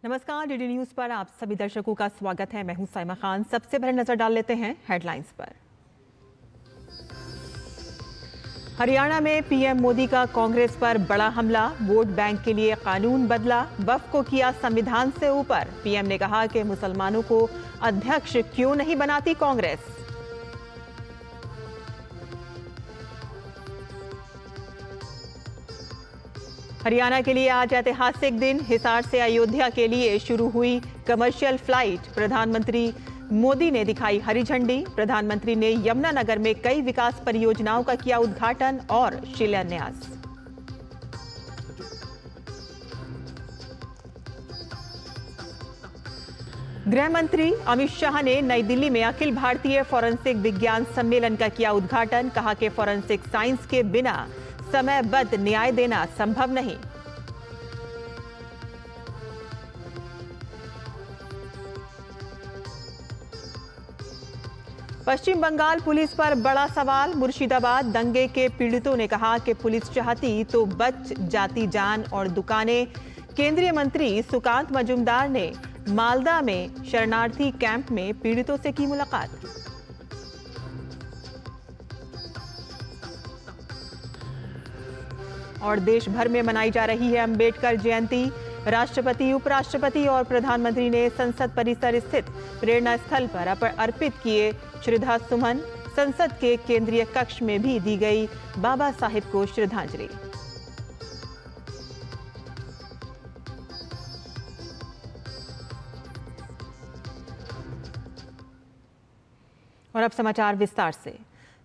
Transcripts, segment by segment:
नमस्कार, DD news पर आप सभी दर्शकों का स्वागत है। मैं हूं साइमा खान। सबसे पहले नजर डाल लेते हैं हेडलाइंस पर। हरियाणा में पीएम मोदी का कांग्रेस पर बड़ा हमला, वोट बैंक के लिए कानून बदला, वक्फ को किया संविधान से ऊपर। पीएम ने कहा कि मुसलमानों को अध्यक्ष क्यों नहीं बनाती कांग्रेस। हरियाणा के लिए आज ऐतिहासिक दिन, हिसार से अयोध्या के लिए शुरू हुई कमर्शियल फ्लाइट। प्रधानमंत्री मोदी ने दिखाई हरी झंडी। प्रधानमंत्री ने यमुनानगर में कई विकास परियोजनाओं का किया उद्घाटन और शिलान्यास। गृह मंत्री अमित शाह ने नई दिल्ली में अखिल भारतीय फॉरेंसिक विज्ञान सम्मेलन का किया उद्घाटन। कहा कि फॉरेंसिक साइंस के बिना समयबद्ध न्याय देना संभव नहीं। पश्चिम बंगाल पुलिस पर बड़ा सवाल। मुर्शिदाबाद दंगे के पीड़ितों ने कहा कि पुलिस चाहती तो बच जाती जान और दुकानें। केंद्रीय मंत्री सुकांत मजूमदार ने मालदा में शरणार्थी कैंप में पीड़ितों से की मुलाकात। और देश भर में मनाई जा रही है अंबेडकर जयंती। राष्ट्रपति, उपराष्ट्रपति और प्रधानमंत्री ने संसद परिसर स्थित प्रेरणा स्थल पर अर्पित किए श्रद्धा सुमन। संसद के केंद्रीय कक्ष में भी दी गई बाबा साहिब को श्रद्धांजलि। और अब समाचार विस्तार से।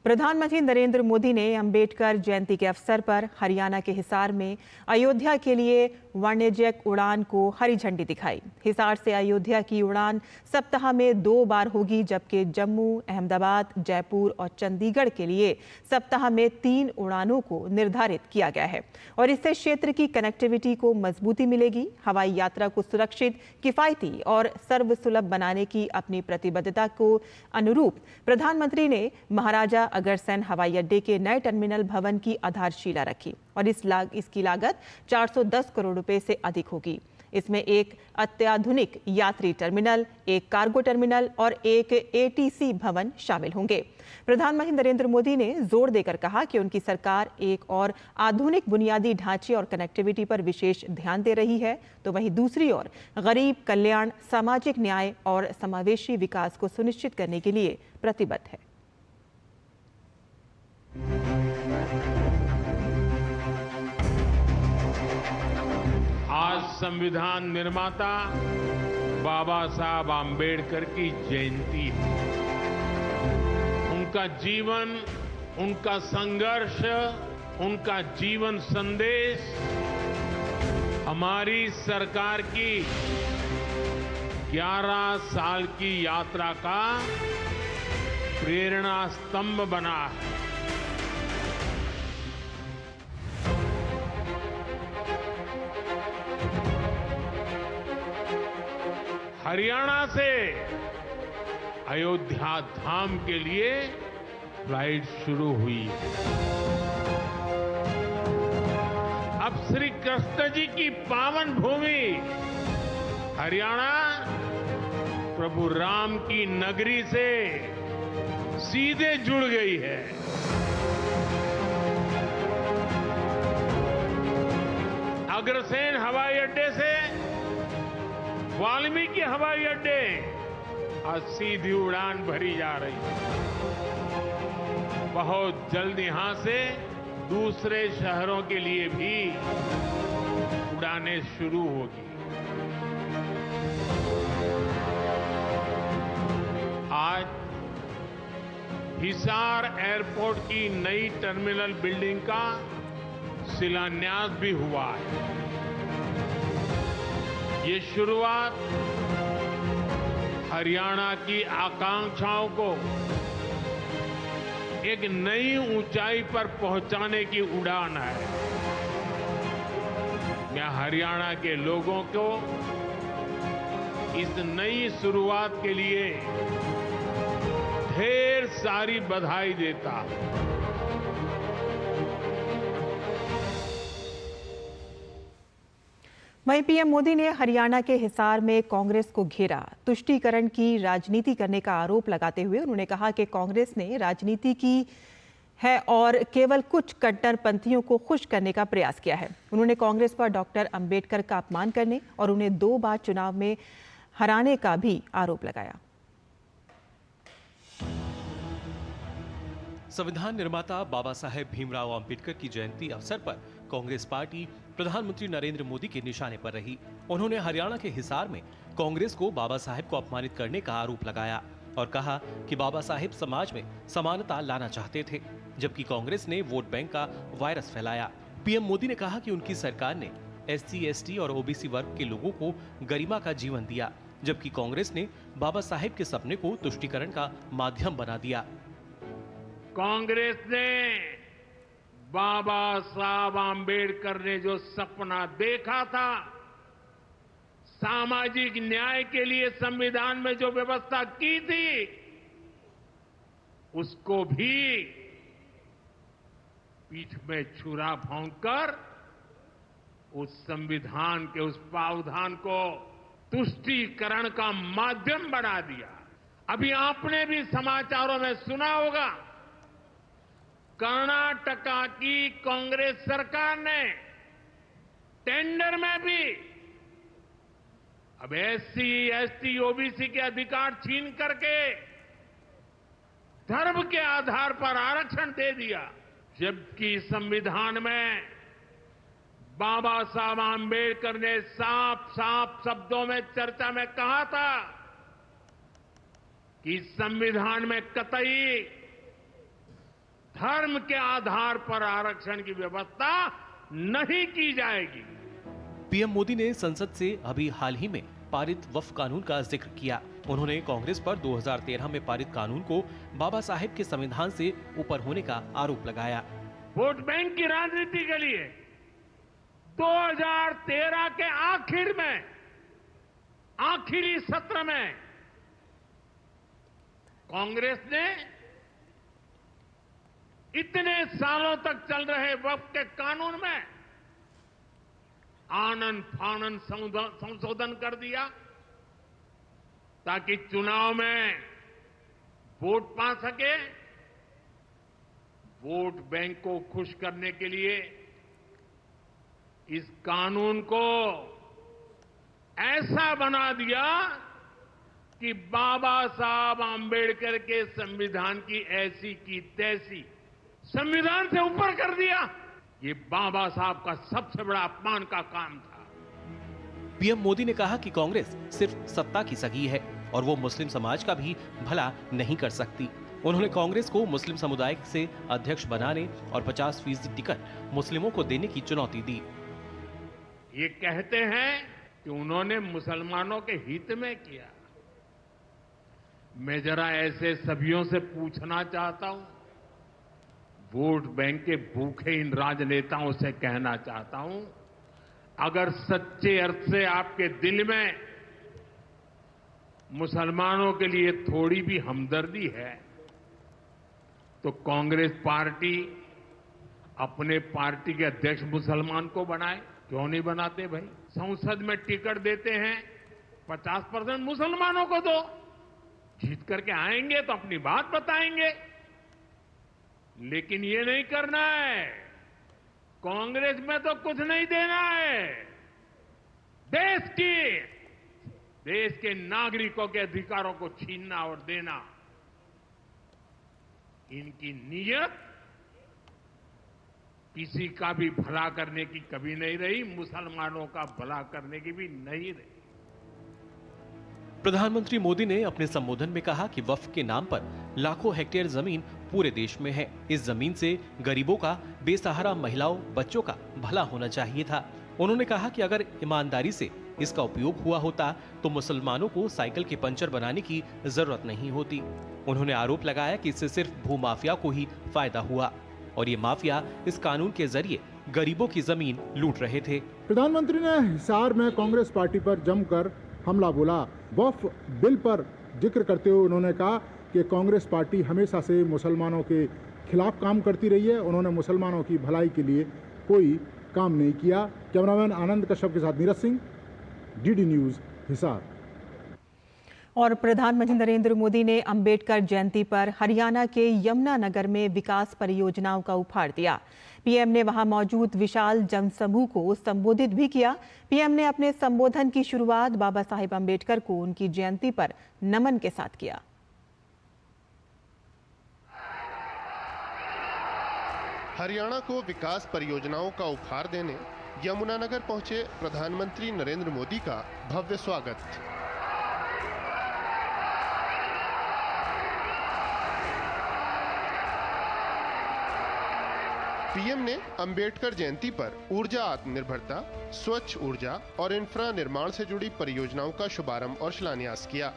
प्रधानमंत्री नरेंद्र मोदी ने अंबेडकर जयंती के अवसर पर हरियाणा के हिसार में अयोध्या के लिए वाणिज्यिक उड़ान को हरी झंडी दिखाई। हिसार से अयोध्या की उड़ान सप्ताह में 2 बार होगी, जबकि जम्मू, अहमदाबाद, जयपुर और चंडीगढ़ के लिए सप्ताह में 3 उड़ानों को निर्धारित किया गया है। और इससे क्षेत्र की कनेक्टिविटी को मजबूती मिलेगी। हवाई यात्रा को सुरक्षित, किफायती और सर्वसुलभ बनाने की अपनी प्रतिबद्धता को अनुरूप प्रधानमंत्री ने महाराजा अग्रसेन हवाई अड्डे के नए टर्मिनल भवन की आधारशिला रखी और इसकी लागत 410 करोड़ रुपए से अधिक होगी। इसमें एक अत्याधुनिक यात्री टर्मिनल, एक कार्गो टर्मिनल और एक एटीसी भवन शामिल होंगे। प्रधानमंत्री नरेंद्र मोदी ने जोर देकर कहा कि उनकी सरकार एक और आधुनिक बुनियादी ढांचे और कनेक्टिविटी पर विशेष ध्यान दे रही है, तो वहीं दूसरी ओर गरीब कल्याण, सामाजिक न्याय और समावेशी विकास को सुनिश्चित करने के लिए प्रतिबद्ध है। आज संविधान निर्माता बाबा साहब आम्बेडकर की जयंती है। उनका जीवन, उनका संघर्ष, उनका जीवन संदेश हमारी सरकार की 11 साल की यात्रा का प्रेरणा स्तंभ बना है। हरियाणा से अयोध्या धाम के लिए फ्लाइट शुरू हुई है। अब श्री कृष्ण जी की पावन भूमि हरियाणा प्रभु राम की नगरी से सीधे जुड़ गई है। अग्रसेन हवाई अड्डे से वाल्मीकि हवाई अड्डे आज सीधी उड़ान भरी जा रही है। बहुत जल्द यहां से दूसरे शहरों के लिए भी उड़ानें शुरू होगी। आज हिसार एयरपोर्ट की नई टर्मिनल बिल्डिंग का शिलान्यास भी हुआ है। ये शुरुआत हरियाणा की आकांक्षाओं को एक नई ऊंचाई पर पहुंचाने की उड़ान है। मैं हरियाणा के लोगों को इस नई शुरुआत के लिए ढेर सारी बधाई देता हूं। वहीं पीएम मोदी ने हरियाणा के हिसार में कांग्रेस को घेरा। तुष्टीकरण की राजनीति करने का आरोप लगाते हुए उन्होंने कहा कि कांग्रेस ने राजनीति की है और केवल कुछ कट्टरपंथियों को खुश करने का प्रयास किया है। उन्होंने कांग्रेस पर डॉक्टर अंबेडकर का अपमान करने और उन्हें 2 बार चुनाव में हराने का भी आरोप लगाया। संविधान निर्माता बाबा साहेब भीमराव अंबेडकर की जयंती अवसर पर कांग्रेस पार्टी प्रधानमंत्री नरेंद्र मोदी के निशाने पर रही। उन्होंने हरियाणा के हिसार में कांग्रेस को बाबा साहेब को अपमानित करने का आरोप लगाया और कहा कि बाबा साहेब समाज में समानता लाना चाहते थे, जबकि कांग्रेस ने वोट बैंक का वायरस फैलाया। पीएम मोदी ने कहा कि उनकी सरकार ने SC, ST और OBC वर्ग के लोगों को गरिमा का जीवन दिया, जबकि कांग्रेस ने बाबा साहेब के सपने को तुष्टीकरण का माध्यम बना दिया। कांग्रेस ने बाबा साहब आम्बेडकर ने जो सपना देखा था, सामाजिक न्याय के लिए संविधान में जो व्यवस्था की थी, उसको भी पीठ में छुरा भोंककर उस संविधान के उस प्रावधान को तुष्टीकरण का माध्यम बना दिया। अभी आपने भी समाचारों में सुना होगा, कर्नाटका की कांग्रेस सरकार ने टेंडर में भी अब SC, ST, OBC के अधिकार छीन करके धर्म के आधार पर आरक्षण दे दिया, जबकि संविधान में बाबा साहब आम्बेडकर ने साफ साफ शब्दों में चर्चा में कहा था कि संविधान में कतई धर्म के आधार पर आरक्षण की व्यवस्था नहीं की जाएगी। पीएम मोदी ने संसद से अभी हाल ही में पारित वक्फ कानून का जिक्र किया। उन्होंने कांग्रेस पर 2013 में पारित कानून को बाबा साहेब के संविधान से ऊपर होने का आरोप लगाया। वोट बैंक की राजनीति के लिए 2013 के आखिर में, आखिरी सत्र में कांग्रेस ने इतने सालों तक चल रहे वक्फ के कानून में आनन फानन संशोधन कर दिया ताकि चुनाव में वोट पा सके। वोट बैंक को खुश करने के लिए इस कानून को ऐसा बना दिया कि बाबा साहब आम्बेडकर के संविधान की ऐसी की तैसी संविधान से ऊपर कर दिया। ये बाबा साहब का सबसे बड़ा अपमान का काम था। पीएम मोदी ने कहा कि कांग्रेस सिर्फ सत्ता की सगी है और वो मुस्लिम समाज का भी भला नहीं कर सकती। उन्होंने कांग्रेस को मुस्लिम समुदाय से अध्यक्ष बनाने और 50% टिकट मुस्लिमों को देने की चुनौती दी। ये कहते हैं कि उन्होंने मुसलमानों के हित में किया। मैं जरा ऐसे सभियों से पूछना चाहता हूं, वोट बैंक के भूखे इन राजनेताओं से कहना चाहता हूं, अगर सच्चे अर्थ से आपके दिल में मुसलमानों के लिए थोड़ी भी हमदर्दी है तो कांग्रेस पार्टी अपने पार्टी के अध्यक्ष मुसलमान को बनाए। क्यों नहीं बनाते भाई? संसद में टिकट देते हैं, 50% मुसलमानों को दो। जीत करके आएंगे तो अपनी बात बताएंगे, लेकिन ये नहीं करना है। कांग्रेस में तो कुछ नहीं देना है। देश के नागरिकों के अधिकारों को छीनना और देना, इनकी नीयत किसी का भी भला करने की कभी नहीं रही, मुसलमानों का भला करने की भी नहीं रही। प्रधानमंत्री मोदी ने अपने संबोधन में कहा कि वक्फ के नाम पर लाखों हेक्टेयर जमीन पूरे देश में है। इस जमीन से गरीबों का, बेसहारा महिलाओं, बच्चों का भला होना चाहिए था। उन्होंने कहा कि अगर ईमानदारी से इसका उपयोग हुआ होता तो मुसलमानों को साइकिल के पंचर बनाने की जरूरत नहीं होती। उन्होंने आरोप लगाया कि इससे सिर्फ भूमाफिया को ही फायदा हुआ और ये माफिया इस कानून के जरिए गरीबों की जमीन लूट रहे थे। प्रधानमंत्री ने हिसार में कांग्रेस पार्टी पर जमकर हमला बोला। वक्फ बिल पर जिक्र करते हुए उन्होंने कहा कि कांग्रेस पार्टी हमेशा से मुसलमानों के खिलाफ काम करती रही है। उन्होंने मुसलमानों की भलाई के लिए कोई काम नहीं किया। कैमरामैन आनंद कश्यप के साथ नीरज सिंह, डीडी न्यूज़, हिसार। और प्रधानमंत्री नरेंद्र मोदी ने अंबेडकर जयंती पर हरियाणा के यमुनानगर में विकास परियोजनाओं का उपहार दिया। पीएम ने वहां मौजूद विशाल जनसमूह को संबोधित भी किया। पीएम ने अपने संबोधन की शुरुआत बाबा साहेब अंबेडकर को उनकी जयंती पर नमन के साथ किया। हरियाणा को विकास परियोजनाओं का उपहार देने यमुनानगर पहुंचे प्रधानमंत्री नरेंद्र मोदी का भव्य स्वागत। पीएम ने अंबेडकर जयंती पर ऊर्जा आत्मनिर्भरता, स्वच्छ ऊर्जा और इंफ्रा निर्माण से जुड़ी परियोजनाओं का शुभारंभ और शिलान्यास किया।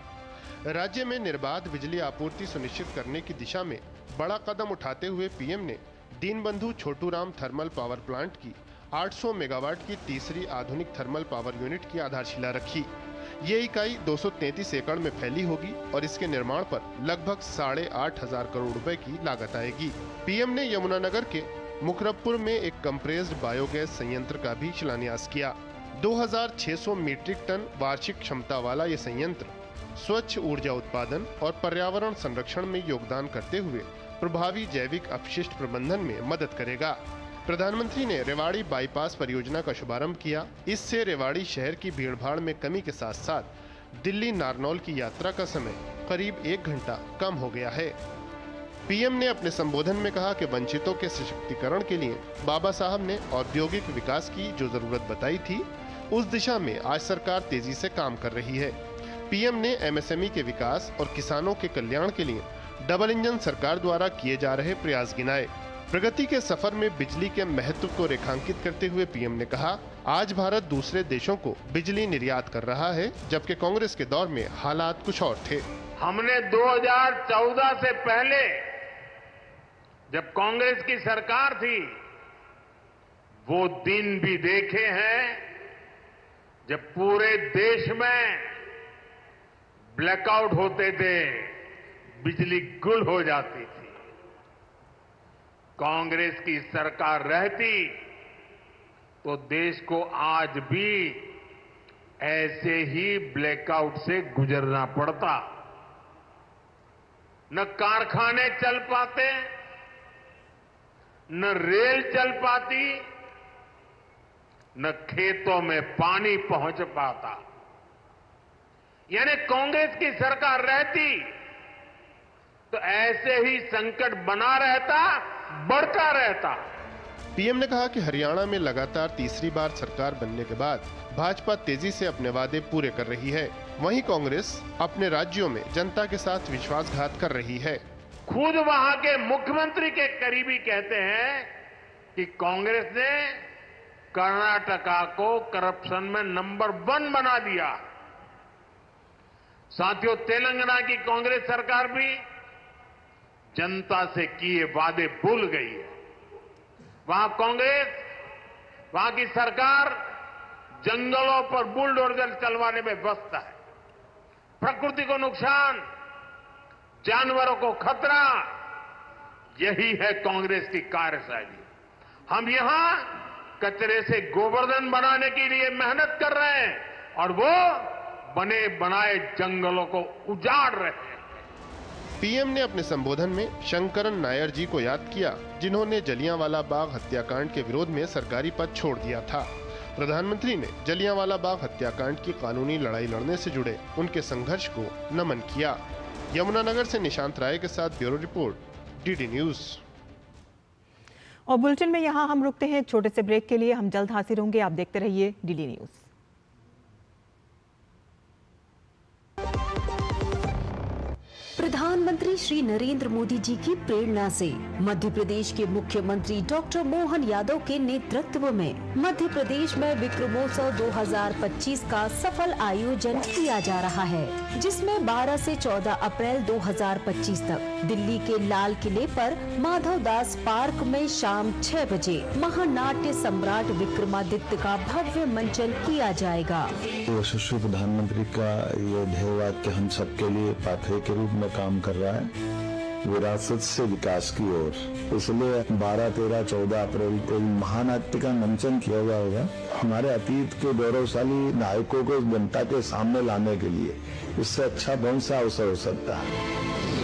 राज्य में निर्बाध बिजली आपूर्ति सुनिश्चित करने की दिशा में बड़ा कदम उठाते हुए पीएम ने Deenbandhu Chhoturam thermal power plant की 800 मेगावाट की तीसरी आधुनिक थर्मल पावर यूनिट की आधारशिला रखी। ये इकाई 233 एकड़ में फैली होगी और इसके निर्माण पर लगभग 8,500 करोड़ रुपए की लागत आएगी। पीएम ने यमुनानगर के मुकरबपुर में एक कंप्रेस्ड बायोगैस संयंत्र का भी शिलान्यास किया। 2600 मीट्रिक टन वार्षिक क्षमता वाला ये संयंत्र स्वच्छ ऊर्जा उत्पादन और पर्यावरण संरक्षण में योगदान करते हुए प्रभावी जैविक अपशिष्ट प्रबंधन में मदद करेगा। प्रधानमंत्री ने रेवाड़ी बाईपास परियोजना का शुभारंभ किया। इससे रेवाड़ी शहर की भीड़भाड़ में कमी के साथ साथ दिल्ली नारनौल की यात्रा का समय करीब 1 घंटा कम हो गया है। पीएम ने अपने संबोधन में कहा कि वंचितों के सशक्तिकरण के लिए बाबा साहब ने औद्योगिक विकास की जो जरूरत बताई थी, उस दिशा में आज सरकार तेजी से काम कर रही है। पीएम ने एमएसएमई के विकास और किसानों के कल्याण के लिए डबल इंजन सरकार द्वारा किए जा रहे प्रयास गिनाए। प्रगति के सफर में बिजली के महत्व को रेखांकित करते हुए पीएम ने कहा, आज भारत दूसरे देशों को बिजली निर्यात कर रहा है, जबकि कांग्रेस के दौर में हालात कुछ और थे। हमने 2014 से पहले जब कांग्रेस की सरकार थी, वो दिन भी देखे हैं जब पूरे देश में ब्लैकआउट होते थे, बिजली गुल हो जाती थी। कांग्रेस की सरकार रहती तो देश को आज भी ऐसे ही ब्लैकआउट से गुजरना पड़ता। न कारखाने चल पाते, न रेल चल पाती, न खेतों में पानी पहुंच पाता। यानी कांग्रेस की सरकार रहती तो ऐसे ही संकट बना रहता, बढ़ता रहता। पीएम ने कहा कि हरियाणा में लगातार तीसरी बार सरकार बनने के बाद भाजपा तेजी से अपने वादे पूरे कर रही है। वहीं कांग्रेस अपने राज्यों में जनता के साथ विश्वासघात कर रही है। खुद वहां के मुख्यमंत्री के करीबी कहते हैं कि कांग्रेस ने कर्नाटका को करप्शन में नंबर 1 बना दिया। साथियों, तेलंगाना की कांग्रेस सरकार भी जनता से किए वादे भूल गई है। वहां कांग्रेस, वहां की सरकार जंगलों पर बुलडोजर चलवाने में व्यस्त है। प्रकृति को नुकसान, जानवरों को खतरा, यही है कांग्रेस की कार्यशैली। हम यहां कचरे से गोवर्धन बनाने के लिए मेहनत कर रहे हैं और वो बने बनाए जंगलों को उजाड़ रहे हैं। पीएम ने अपने संबोधन में शंकरन नायर जी को याद किया, जिन्होंने जलियांवाला बाग हत्याकांड के विरोध में सरकारी पद छोड़ दिया था। प्रधानमंत्री ने जलियांवाला बाग हत्याकांड की कानूनी लड़ाई लड़ने से जुड़े उनके संघर्ष को नमन किया। यमुनानगर से निशांत राय के साथ ब्यूरो रिपोर्ट, डीडी न्यूज। और बुलेटिन में यहाँ हम रुकते हैं एक छोटे से ब्रेक के लिए। हम जल्द हाजिर होंगे, आप देखते रहिए डीडी न्यूज। प्रधानमंत्री श्री नरेंद्र मोदी जी की प्रेरणा से मध्य प्रदेश के मुख्यमंत्री डॉक्टर मोहन यादव के नेतृत्व में मध्य प्रदेश में विक्रमोत्सव 2025 का सफल आयोजन किया जा रहा है, जिसमें 12 से 14 अप्रैल 2025 तक दिल्ली के लाल किले पर माधव दास पार्क में शाम 6 बजे महानाट्य सम्राट विक्रमादित्य का भव्य मंचन किया जाएगा। यशस्वी प्रधानमंत्री का ये ध्येय वाक्य हम सबके लिए पाथवे के रूप में काम कर रहा है। विरासत से विकास की ओर। इसलिए 12, 13, 14 अप्रैल को महानाट्य का मंचन किया जाएगा हमारे अतीत के गौरवशाली नायकों को जनता के सामने लाने के लिए। इससे अच्छा कौन सा अवसर हो सकता है।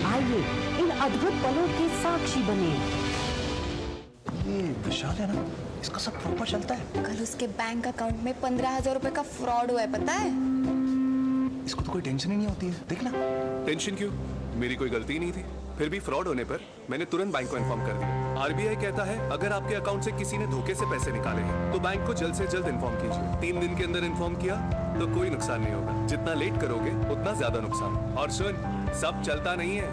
आइए इन अद्भुत पलों के साक्षी बने। ये विशाल है ना, इसका सब प्रॉपर चलता है। कल उसके बैंक अकाउंट में 15,000 रुपए का फ्रॉड हुआ है, पता है? इसको तो कोई टेंशन ही नहीं होती है, देखना। टेंशन क्यों? मेरी कोई गलती नहीं थी। फिर भी फ्रॉड होने पर मैंने तुरंत बैंक को इन्फॉर्म कर दिया। आरबीआई कहता है अगर आपके अकाउंट से किसी ने धोखे से पैसे निकाले हैं तो बैंक को जल्द से जल्द इन्फॉर्म कीजिए। 3 दिन के अंदर इन्फॉर्म किया तो कोई नुकसान नहीं होगा। जितना लेट करोगे उतना ज्यादा नुकसान। और सुन, सब चलता नहीं है,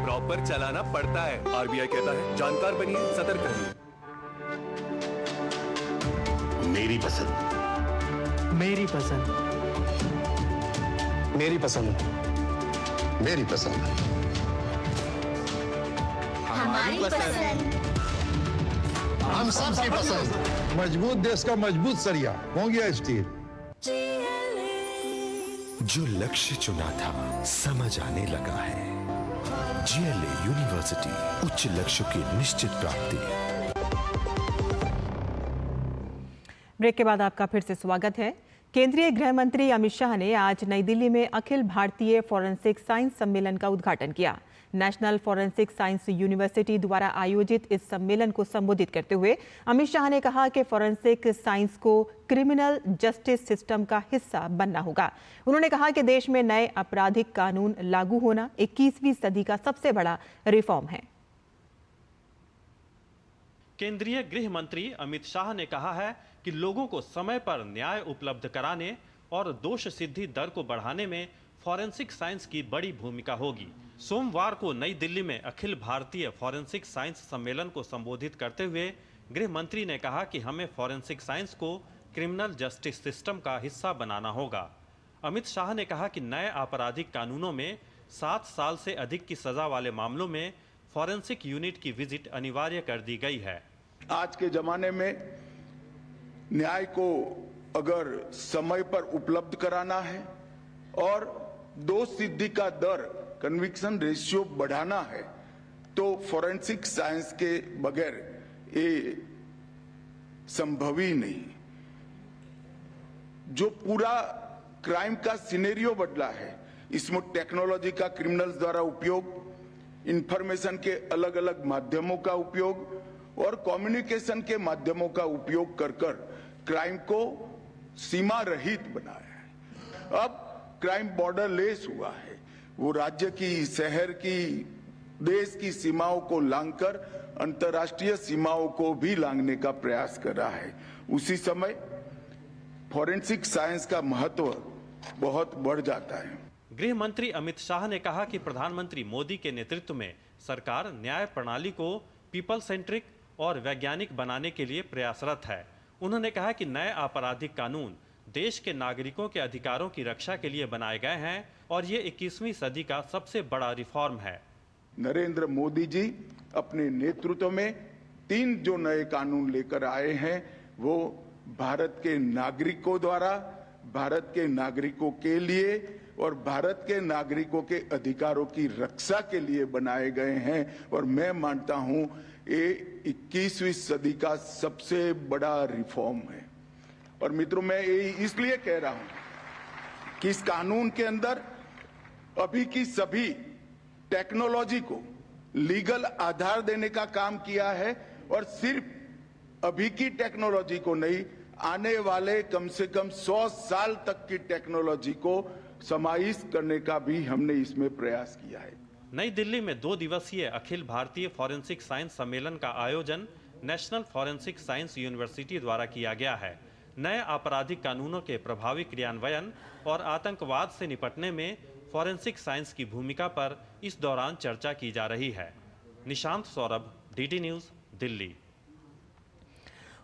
प्रॉपर चलाना पड़ता है। आरबीआई कहता है जानकार बनिए, सतर्क रहिए। मेरी पसंद, मेरी पसंद, मेरी पसंद, मेरी पसंद, हमारी पसंद। हम सबकी पसंद। मजबूत देश का मजबूत सरिया हो गया स्टील। जो लक्ष्य चुना था समझ आने लगा है। जीएलए यूनिवर्सिटी, उच्च लक्ष्य की निश्चित प्राप्ति। ब्रेक के बाद आपका फिर से स्वागत है। केंद्रीय गृह मंत्री अमित शाह ने आज नई दिल्ली में अखिल भारतीय फॉरेंसिक साइंस सम्मेलन का उद्घाटन किया। नेशनल फॉरेंसिक साइंस यूनिवर्सिटी द्वारा आयोजित इस सम्मेलन को संबोधित करते हुए अमित शाह ने कहा कि फॉरेंसिक साइंस को क्रिमिनल जस्टिस सिस्टम का हिस्सा बनना होगा। उन्होंने कहा कि देश में नए आपराधिक कानून लागू होना 21वीं सदी का सबसे बड़ा रिफॉर्म है। केंद्रीय गृह मंत्री अमित शाह ने कहा है कि लोगों को समय पर न्याय उपलब्ध कराने और दोष सिद्धि दर को बढ़ाने में फॉरेंसिक साइंस की बड़ी भूमिका होगी। सोमवार को नई दिल्ली में अखिल भारतीय फॉरेंसिक साइंस सम्मेलन को संबोधित करते हुए गृह मंत्री ने कहा कि हमें फॉरेंसिक साइंस को क्रिमिनल जस्टिस सिस्टम का हिस्सा बनाना होगा। अमित शाह ने कहा कि नए आपराधिक कानूनों में 7 साल से अधिक की सजा वाले मामलों में फॉरेंसिक यूनिट की विजिट अनिवार्य कर दी गई है। आज के जमाने में न्याय को अगर समय पर उपलब्ध कराना है और दोष सिद्धि का दर, कन्विक्शन रेशियो बढ़ाना है तो फॉरेंसिक साइंस के बगैर ये संभव ही नहीं। जो पूरा क्राइम का सिनेरियो बदला है, इसमें टेक्नोलॉजी का क्रिमिनल्स द्वारा उपयोग, इंफॉर्मेशन के अलग अलग माध्यमों का उपयोग और कम्युनिकेशन के माध्यमों का उपयोग कर क्राइम को सीमा रहित बनाया है। अब क्राइम बॉर्डरलेस हुआ है। वो राज्य की, शहर की, देश की सीमाओं को लांघकर अंतर्राष्ट्रीय सीमाओं को भी लांघने का प्रयास कर रहा है। उसी समय फॉरेंसिक साइंस का महत्व बहुत बढ़ जाता है। गृह मंत्री अमित शाह ने कहा कि प्रधानमंत्री मोदी के नेतृत्व में सरकार न्याय प्रणाली को पीपल सेंट्रिक और वैज्ञानिक बनाने के लिए प्रयासरत है। उन्होंने कहा कि नए आपराधिक कानून देश के नागरिकों के अधिकारों की रक्षा के लिए बनाए गए हैं और ये 21वीं सदी का सबसे बड़ा रिफॉर्म है। नरेंद्र मोदी जी अपने नेतृत्व में 3 जो नए कानून लेकर आए हैं वो भारत के नागरिकों द्वारा, भारत के नागरिकों के लिए और भारत के नागरिकों के अधिकारों की रक्षा के लिए बनाए गए हैं और मैं मानता हूं ये 21वीं सदी का सबसे बड़ा रिफॉर्म है। और मित्रों, मैं ये इसलिए कह रहा हूं कि इस कानून के अंदर अभी की सभी टेक्नोलॉजी को लीगल आधार देने का काम किया है और सिर्फ अभी की टेक्नोलॉजी को नहीं, आने वाले कम से कम 100 साल तक की टेक्नोलॉजी को समाहित करने का भी हमने इसमें प्रयास किया है। नई दिल्ली में 2 दिवसीय अखिल भारतीय फॉरेंसिक साइंस सम्मेलन का आयोजन नेशनल फॉरेंसिक साइंस यूनिवर्सिटी द्वारा किया गया है। नए आपराधिक कानूनों के प्रभावी क्रियान्वयन और आतंकवाद से निपटने में फॉरेंसिक साइंस की भूमिका पर इस दौरान चर्चा की जा रही है। Nishant Saurabh, DD news, Delhi.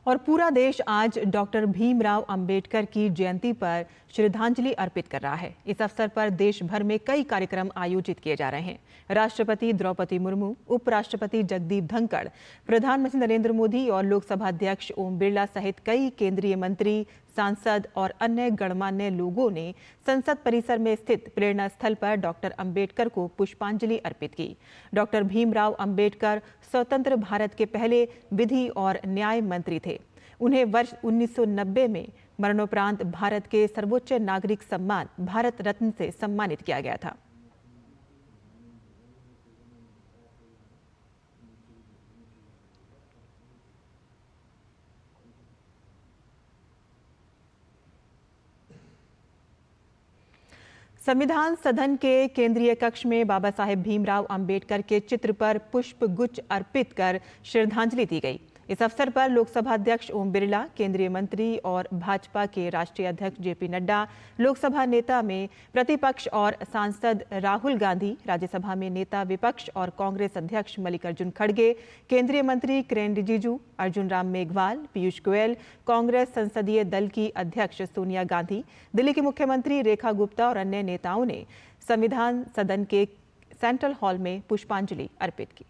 और पूरा देश आज डॉक्टर भीमराव अंबेडकर की जयंती पर श्रद्धांजलि अर्पित कर रहा है। इस अवसर पर देश भर में कई कार्यक्रम आयोजित किए जा रहे हैं। राष्ट्रपति द्रौपदी मुर्मू, उपराष्ट्रपति जगदीप धनखड़, प्रधानमंत्री नरेंद्र मोदी और लोकसभा अध्यक्ष ओम बिरला सहित कई केंद्रीय मंत्री, सांसद और अन्य गणमान्य लोगों ने संसद परिसर में स्थित प्रेरणा स्थल पर डॉक्टर अंबेडकर को पुष्पांजलि अर्पित की। डॉक्टर भीमराव अंबेडकर स्वतंत्र भारत के पहले विधि और न्याय मंत्री थे। उन्हें वर्ष 1990 में मरणोपरांत भारत के सर्वोच्च नागरिक सम्मान भारत रत्न से सम्मानित किया गया था। संविधान सदन के केंद्रीय कक्ष में बाबा साहेब भीमराव अंबेडकर के चित्र पर पुष्प गुच्छ अर्पित कर श्रद्धांजलि दी गई। इस अवसर पर लोकसभा अध्यक्ष ओम बिरला, केंद्रीय मंत्री और भाजपा के राष्ट्रीय अध्यक्ष जेपी नड्डा, लोकसभा नेता में प्रतिपक्ष और सांसद राहुल गांधी, राज्यसभा में नेता विपक्ष और कांग्रेस अध्यक्ष मल्लिकार्जुन खड़गे, केंद्रीय मंत्री किरेन रिजिजू, अर्जुन राम मेघवाल, पीयूष गोयल, कांग्रेस संसदीय दल की अध्यक्ष सोनिया गांधी, दिल्ली की मुख्यमंत्री रेखा गुप्ता और अन्य नेताओं ने संविधान सदन के सेंट्रल हॉल में पुष्पांजलि अर्पित की।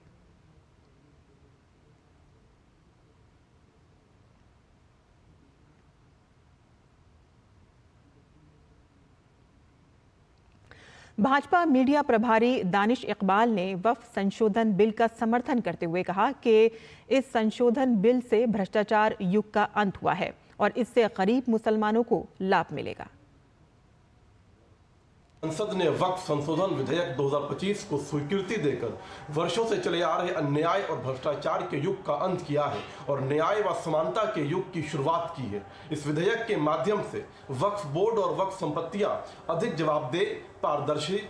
भाजपा मीडिया प्रभारी दानिश इकबाल ने वक्फ संशोधन बिल का समर्थन करते हुए कहा कि इस संशोधन बिल से भ्रष्टाचार युग का अंत हुआ है और इससे गरीब मुसलमानों को लाभ मिलेगा। संसद ने वक्फ संशोधन विधेयक 2025 को स्वीकृति देकर वर्षों से चले आ रहे अन्याय और भ्रष्टाचार के युग का अंत किया है और न्याय व समानता के युग की शुरुआत की है। इस विधेयक के माध्यम से वक्फ बोर्ड और वक्फ संपत्तियां अधिक जवाबदेह, पारदर्शी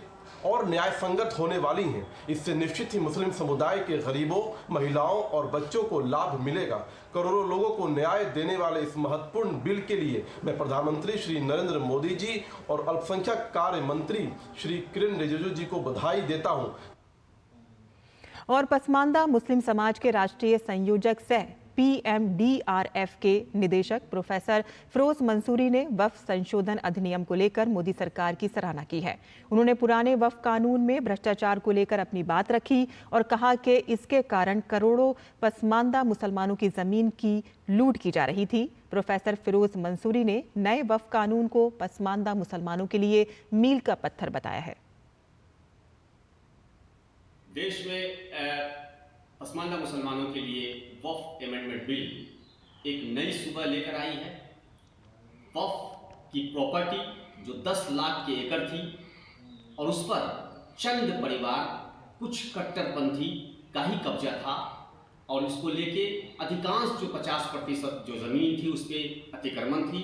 और न्याय संगत होने वाली हैं। इससे निश्चित ही मुस्लिम समुदाय के गरीबों, महिलाओं और बच्चों को लाभ मिलेगा। करोड़ों लोगों को न्याय देने वाले इस महत्वपूर्ण बिल के लिए मैं प्रधानमंत्री श्री नरेंद्र मोदी जी और अल्पसंख्यक कार्य मंत्री श्री किरेन रिजिजू जी को बधाई देता हूं। और पसमानदा मुस्लिम समाज के राष्ट्रीय संयोजक सह PMDRF के निदेशक प्रोफेसर फिरोज मंसूरी ने वक्फ संशोधन अधिनियम को लेकर मोदी सरकार की सराहना की है। उन्होंने पुराने वक्फ कानून में भ्रष्टाचार को लेकर अपनी बात रखी और कहा कि इसके कारण करोड़ों पसमानदा मुसलमानों की जमीन की लूट की जा रही थी। प्रोफेसर फिरोज मंसूरी ने नए वक्फ कानून को पसमानदा मुसलमानों के लिए मील का पत्थर बताया है। देश में पसमानदा मुसलमानों के लिए वक्फ अमेंडमेंट बिल एक नई सुबह लेकर आई है। वक्फ की प्रॉपर्टी जो 10 लाख के एकड़ थी और उस पर चंद परिवार, कुछ कट्टरपंथी का ही कब्जा था और इसको लेके अधिकांश जो 50% जो ज़मीन थी उस पर अतिक्रमण थी।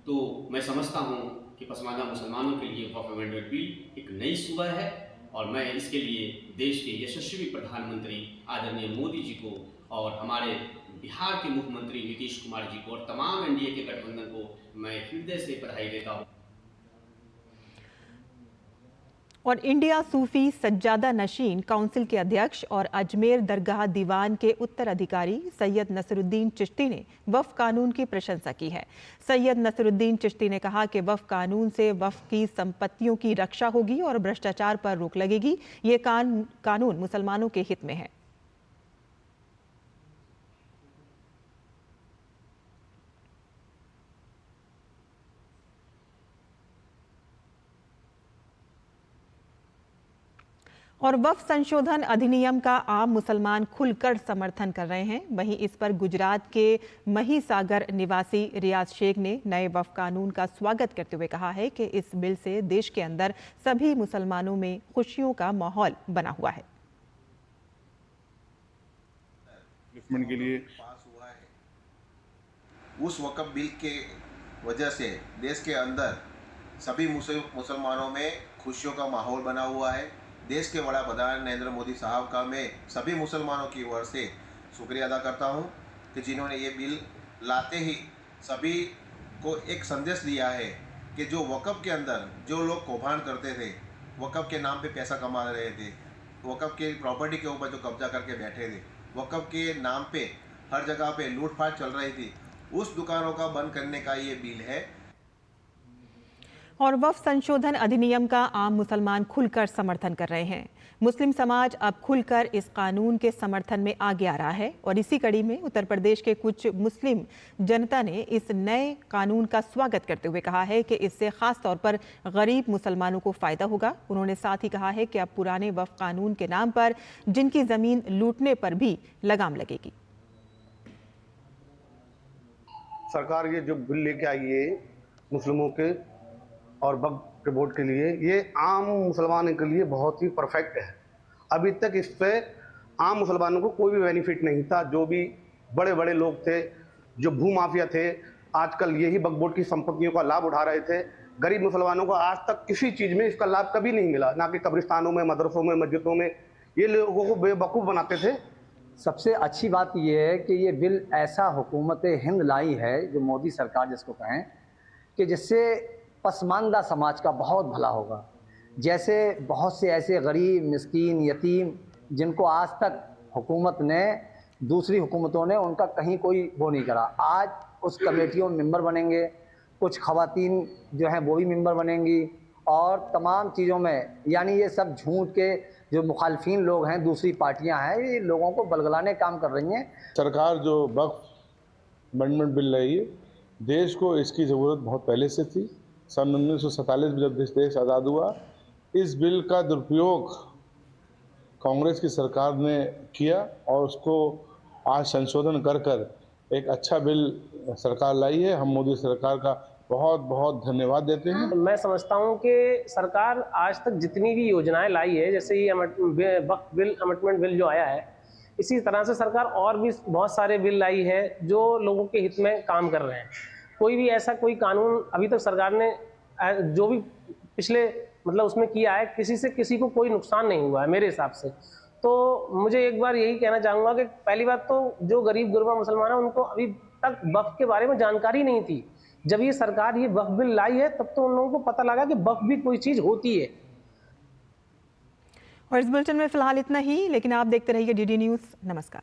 तो मैं समझता हूँ कि पसमानदा मुसलमानों के लिए वक्फ अमेंडमेंट बिल एक नई सुबह है और मैं इसके लिए देश के यशस्वी प्रधानमंत्री आदरणीय मोदी जी को और हमारे बिहार के मुख्यमंत्री नीतीश कुमार जी को और तमाम एनडीए के गठबंधन को मैं हृदय से बधाई देता हूं। और इंडिया सूफी सज्जादा नशीन काउंसिल के अध्यक्ष और अजमेर दरगाह दीवान के उत्तराधिकारी सैयद नसरुद्दीन चिश्ती ने वक्फ कानून की प्रशंसा की है। सैयद नसरुद्दीन चिश्ती ने कहा कि वक्फ कानून से वक्फ की संपत्तियों की रक्षा होगी और भ्रष्टाचार पर रोक लगेगी। ये कानून मुसलमानों के हित में है। और वक्फ संशोधन अधिनियम का आम मुसलमान खुलकर समर्थन कर रहे हैं। वहीं इस पर गुजरात के महीसागर निवासी रियाज शेख ने नए वक्फ कानून का स्वागत करते हुए कहा है कि इस बिल से देश के अंदर सभी मुसलमानों में खुशियों का माहौल बना हुआ है। डेवलपमेंट के लिए पास हुआ है, उस वक्फ बिल के वजह से देश के अंदर सभी मुसलमानों में खुशियों का माहौल बना हुआ है। देश के बड़ा प्रधान नरेंद्र मोदी साहब का मैं सभी मुसलमानों की ओर से शुक्रिया अदा करता हूं कि जिन्होंने ये बिल लाते ही सभी को एक संदेश दिया है कि जो वक़्फ़ के अंदर जो लोग कौभांड करते थे, वक़्फ़ के नाम पे पैसा कमा रहे थे, वक़्फ़ के प्रॉपर्टी के ऊपर जो कब्जा करके बैठे थे, वक़्फ़ के नाम पे हर जगह पे लूटपाट चल रही थी, उस दुकानों का बंद करने का ये बिल है। और वक्फ संशोधन अधिनियम का आम मुसलमान खुलकर समर्थन कर रहे हैं। मुस्लिम समाज अब खुलकर इस कानून के समर्थन में आगे आ रहा है और इसी कड़ी में उत्तर प्रदेश के कुछ मुस्लिम जनता ने इस नए कानून का स्वागत करते हुए कहा है कि इससे खास तौर पर गरीब मुसलमानों को फायदा होगा। उन्होंने साथ ही कहा है कि अब पुराने वक्फ कानून के नाम पर जिनकी जमीन लूटने पर भी लगाम लगेगी। सरकार ये जो बिल लेके आई है मुस्लिमों के और वक्फ के बोर्ड के लिए, ये आम मुसलमानों के लिए बहुत ही परफेक्ट है। अभी तक इस पे आम मुसलमानों को कोई भी बेनिफिट नहीं था। जो भी बड़े बड़े लोग थे, जो भूमाफिया थे, आजकल यही वक्फ बोर्ड की संपत्तियों का लाभ उठा रहे थे। गरीब मुसलमानों को आज तक किसी चीज़ में इसका लाभ कभी नहीं मिला, ना कि कब्रिस्तानों में, मदरसों में, मस्जिदों में। ये लोगों को बेवकूफ़ बनाते थे। सबसे अच्छी बात यह है कि ये बिल ऐसा हुकूमत हिंद लाई है, जो मोदी सरकार जिसको कहें, कि जिससे पसमानदा समाज का बहुत भला होगा। जैसे बहुत से ऐसे गरीब, मिस्कीन, यतीम जिनको आज तक हुकूमत ने, दूसरी हुकूमतों ने उनका कहीं कोई वो नहीं करा, आज उस कमेटियों में मेंबर बनेंगे। कुछ खवातीन जो हैं वो भी मेंबर बनेंगी और तमाम चीज़ों में, यानी ये सब झूठ के जो मुखालफिन लोग हैं, दूसरी पार्टियां हैं, ये लोगों को बलगलाने काम कर रही हैं। सरकार जो वक्फ अमेंडमेंट बिल लाई है, देश को इसकी ज़रूरत बहुत पहले से थी। सन 1947 में जब देश आज़ाद हुआ, इस बिल का दुरुपयोग कांग्रेस की सरकार ने किया और उसको आज संशोधन कर कर एक अच्छा बिल सरकार लाई है। हम मोदी सरकार का बहुत बहुत धन्यवाद देते हैं। मैं समझता हूं कि सरकार आज तक जितनी भी योजनाएं लाई है, जैसे ये वक्फ बिल अमेंडमेंट बिल जो आया है, इसी तरह से सरकार और भी बहुत सारे बिल लाई है जो लोगों के हित में काम कर रहे हैं। कोई भी ऐसा कोई कानून अभी तक सरकार ने जो भी पिछले मतलब उसमें किया है, किसी से किसी को कोई नुकसान नहीं हुआ है मेरे हिसाब से। तो मुझे एक बार यही कहना चाहूँगा कि पहली बात तो जो गरीब गुरबा मुसलमान हैं उनको अभी तक वक्फ के बारे में जानकारी नहीं थी। जब ये सरकार ये वक्फ बिल लाई है तब तो उन लोगों को पता लगा कि वक्फ भी कोई चीज़ होती है। और इस बुलेटिन में फिलहाल इतना ही, लेकिन आप देखते रहिए DD न्यूज़। नमस्कार।